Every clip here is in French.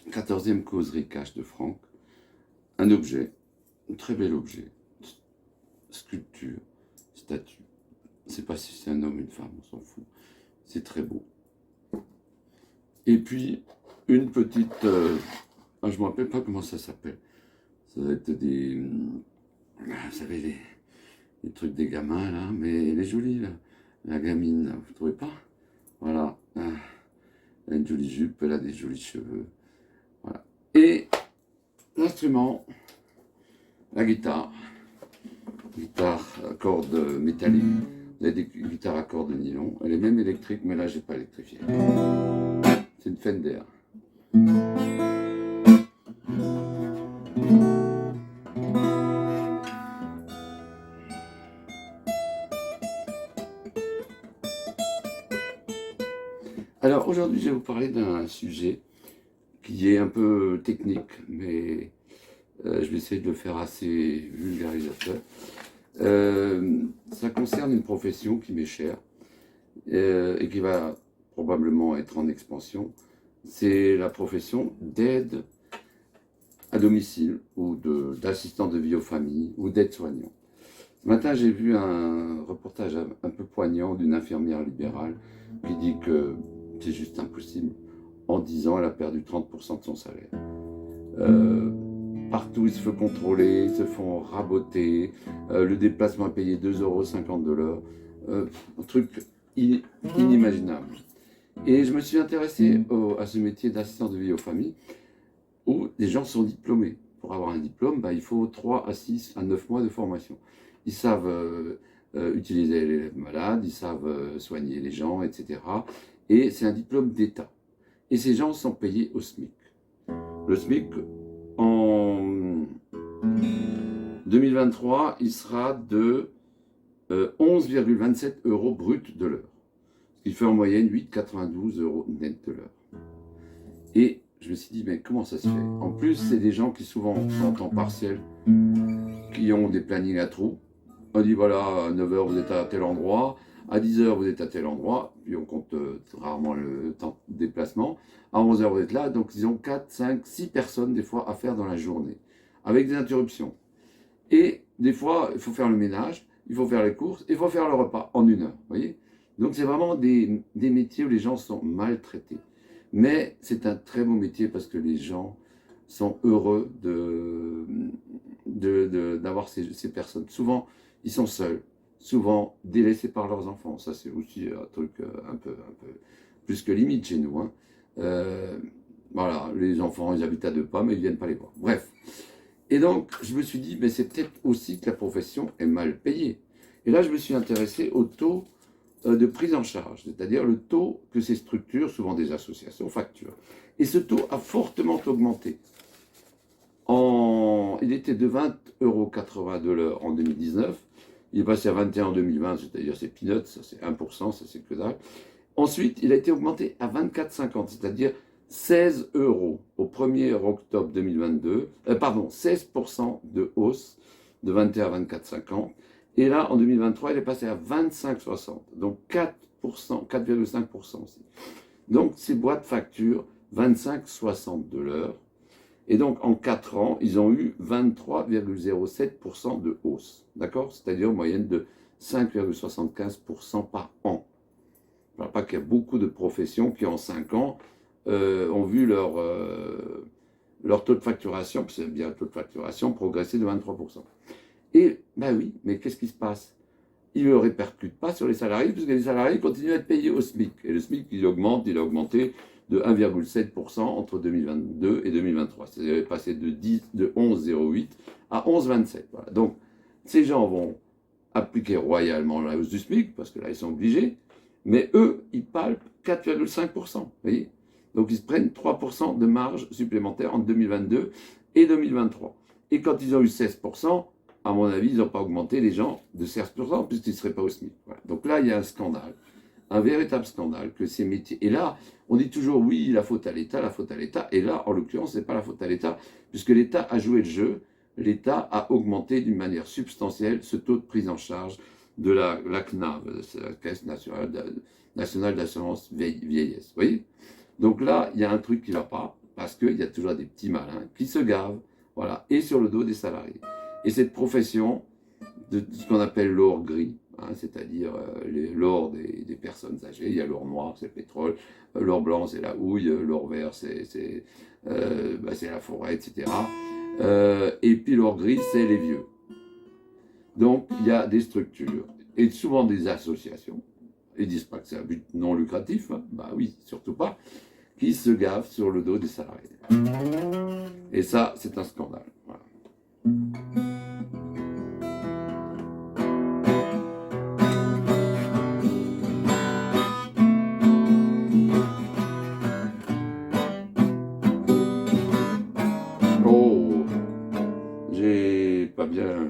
14e causerie cash de Franck. Un objet, un très bel objet, sculpture, statue. Je ne sais pas si c'est un homme ou une femme, on s'en fout. C'est très beau. Et puis, une petite... je ne me rappelle pas comment ça s'appelle. Ça va être des... vous savez, les trucs des gamins, là. Mais elle est jolie, là. La gamine, là. Vous ne trouvez pas? Voilà. Elle a une jolie jupe, elle a des jolis cheveux. Voilà. Et l'instrument, la guitare. Guitare à cordes métalliques. Vous avez des guitares à cordes de nylon. Elle est même électrique, mais là, je n'ai pas électrifié. C'est une Fender. Alors aujourd'hui, je vais vous parler d'un sujet qui est un peu technique, mais je vais essayer de le faire assez vulgarisateur. Ça concerne une profession qui m'est chère et qui va probablement être en expansion. C'est la profession d'aide à domicile ou d'assistant de vie aux familles ou d'aide-soignant. Ce matin, j'ai vu un reportage un peu poignant d'une infirmière libérale qui dit que c'est juste impossible. En 10 ans, elle a perdu 30% de son salaire. Partout, ils se font contrôler, ils se font raboter. Le déplacement est payé 2,50 € de l'heure. Un truc inimaginable. Et je me suis intéressé à ce métier d'assistant de vie aux familles où les gens sont diplômés. Pour avoir un diplôme, il faut 3 à 6 à 9 mois de formation. Ils savent utiliser les malades, ils savent soigner les gens, etc. Et c'est un diplôme d'État. Et ces gens sont payés au SMIC. Le SMIC, en 2023, il sera de 11,27 € brut de l'heure. Ce qui fait en moyenne 8,92 € net de l'heure. Et je me suis dit, mais comment ça se fait? En plus, c'est des gens qui souvent sont en temps partiel, qui ont des plannings à trous. On dit, voilà, à 9 h, vous êtes à tel endroit. À 10 h, vous êtes à tel endroit, puis on compte rarement le temps de déplacement. À 11 h, vous êtes là, donc ils ont 4, 5, 6 personnes des fois à faire dans la journée, avec des interruptions. Et des fois, il faut faire le ménage, il faut faire les courses, il faut faire le repas en 1 heure, vous voyez. Donc c'est vraiment des métiers où les gens sont maltraités. Mais c'est un très beau métier parce que les gens sont heureux d'avoir ces personnes. Souvent, ils sont seuls. Souvent délaissés par leurs enfants. Ça, c'est aussi un truc un peu plus que limite chez nous. Hein. Voilà, les enfants, ils habitent à 2 pas, mais ils ne viennent pas les voir. Bref. Et donc, je me suis dit, mais c'est peut-être aussi que la profession est mal payée. Et là, je me suis intéressé au taux de prise en charge, c'est-à-dire le taux que ces structures, souvent des associations, facturent. Et ce taux a fortement augmenté. Il était de 20,80 € de l'heure en 2019. Il est passé à 21 en 2020, c'est-à-dire c'est peanuts, ça c'est 1%, ça c'est que dalle. Ensuite, il a été augmenté à 24,50, c'est-à-dire 16 € au 1er octobre 2022, 16% de hausse de 21 à 24,50. Et là, en 2023, il est passé à 25,60, donc 4%, 4,5% aussi. Donc, ces boîtes facturent 25,60 de l'heure. Et donc, en 4 ans, ils ont eu 23,07% de hausse. D'accord? C'est-à-dire une moyenne de 5,75% par an. Je ne parle pas qu'il y a beaucoup de professions qui, en 5 ans, ont vu leur taux de facturation, c'est bien le taux de facturation, progresser de 23%. Et, oui, mais qu'est-ce qui se passe? Ils ne le répercutent pas sur les salariés, puisque les salariés continuent à être payés au SMIC. Et le SMIC, il a augmenté de 1,7% entre 2022 et 2023. C'est-à-dire passé de 11,08 à 11,27. Voilà. Donc, ces gens vont appliquer royalement la hausse du SMIC, parce que là, ils sont obligés, mais eux, ils palpent 4,5%. Vous voyez? Donc, ils se prennent 3% de marge supplémentaire entre 2022 et 2023. Et quand ils ont eu 16%, à mon avis, ils n'ont pas augmenté les gens de 16%, puisqu'ils ne seraient pas au SMIC. Voilà. Donc là, il y a un scandale, un véritable scandale, que ces métiers... Et là, on dit toujours, oui, la faute à l'État, la faute à l'État. Et là, en l'occurrence, ce n'est pas la faute à l'État, puisque l'État a joué le jeu. L'État a augmenté d'une manière substantielle ce taux de prise en charge de la CNAV, la Caisse nationale d'assurance vieillesse. Vous voyez? Donc là, il y a un truc qui ne va pas. parce qu'il y a toujours des petits malins qui se gavent, voilà, et sur le dos des salariés. Et cette profession de ce qu'on appelle l'or gris, hein, c'est-à-dire l'or des personnes âgées, il y a l'or noir, c'est le pétrole, l'or blanc, c'est la houille, l'or vert, c'est la forêt, etc. Et puis l'or gris, c'est les vieux. Donc, il y a des structures, et souvent des associations, ils disent pas que c'est un but non lucratif, hein, bah oui, surtout pas, qui se gavent sur le dos des salariés. Et ça, c'est un scandale. Voilà. Oh, j'ai pas bien.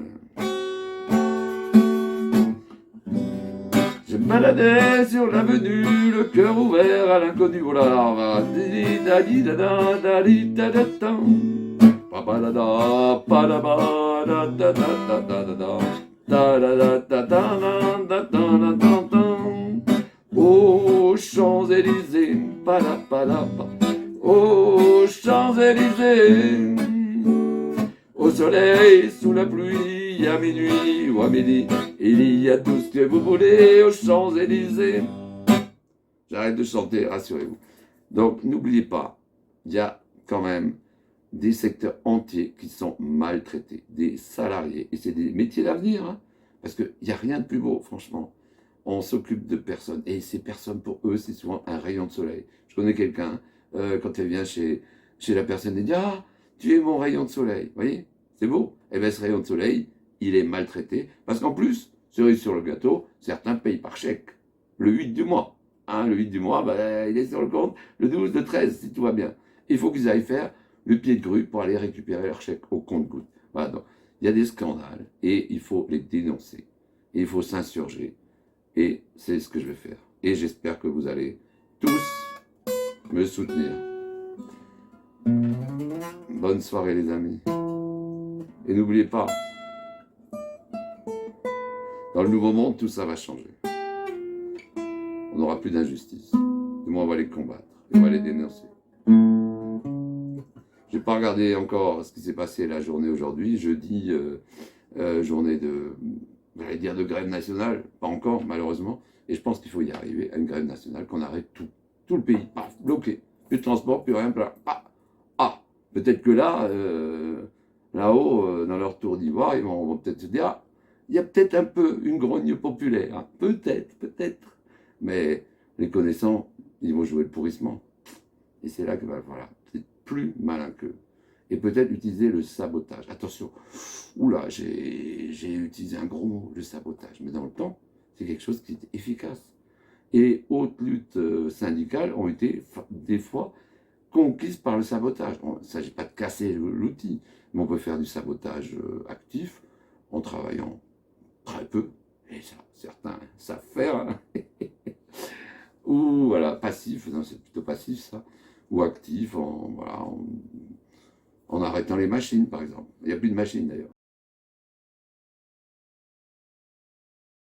Je me baladais sur l'avenue, le cœur ouvert à l'inconnu. Voilà, aux Champs-Élysées, aux Champs-Élysées, au soleil, sous la pluie, à minuit ou à midi, il y a tout ce que vous voulez aux Champs-Élysées. J'arrête de chanter, rassurez-vous. Donc, n'oubliez pas, il y a quand même des secteurs entiers qui sont maltraités, des salariés, et c'est des métiers d'avenir, hein, parce qu'il n'y a rien de plus beau, franchement. On s'occupe de personnes, et ces personnes, pour eux, c'est souvent un rayon de soleil. Je connais quelqu'un, quand elle vient chez la personne, elle dit « Ah, tu es mon rayon de soleil », vous voyez, c'est beau. Et bien, ce rayon de soleil, il est maltraité, parce qu'en plus, cerise sur le gâteau, certains payent par chèque, le 8 du mois. Hein, le 8 du mois, ben, il est sur le compte, le 12, le 13, si tout va bien. Il faut qu'ils aillent faire le pied de grue pour aller récupérer leur chèque au compte-gouttes. Voilà, donc, il y a des scandales, et il faut les dénoncer, et il faut s'insurger. Et c'est ce que je vais faire. Et j'espère que vous allez tous me soutenir. Bonne soirée les amis. Et n'oubliez pas, dans le nouveau monde, tout ça va changer. On n'aura plus d'injustice. Du moins, on va les combattre. Et on va les dénoncer. Je n'ai pas regardé encore ce qui s'est passé la journée aujourd'hui. Jeudi, journée de grève nationale. Pas encore, malheureusement. Et je pense qu'il faut y arriver à une grève nationale, qu'on arrête tout. Tout le pays, paf, bloqué. Plus de transport, plus rien. Paf. Ah, peut-être que là, là-haut, dans leur tour d'ivoire, ils vont peut-être se dire, ah, il y a peut-être un peu une grogne populaire. Hein. Peut-être. Mais les connaissants, ils vont jouer le pourrissement. Et c'est là que, voilà, c'est plus malin qu'eux. Et peut-être utiliser le sabotage. Attention, oula, j'ai utilisé un gros mot, le sabotage. Mais dans le temps, c'est quelque chose qui est efficace. Et les hautes luttes syndicales ont été, des fois, conquises par le sabotage. Il ne s'agit pas de casser l'outil, mais on peut faire du sabotage actif en travaillant très peu. Et ça, certains savent faire. Hein. Ou voilà, passif, non, c'est plutôt passif ça. Ou actif, en arrêtant les machines, par exemple. Il n'y a plus de machines, d'ailleurs.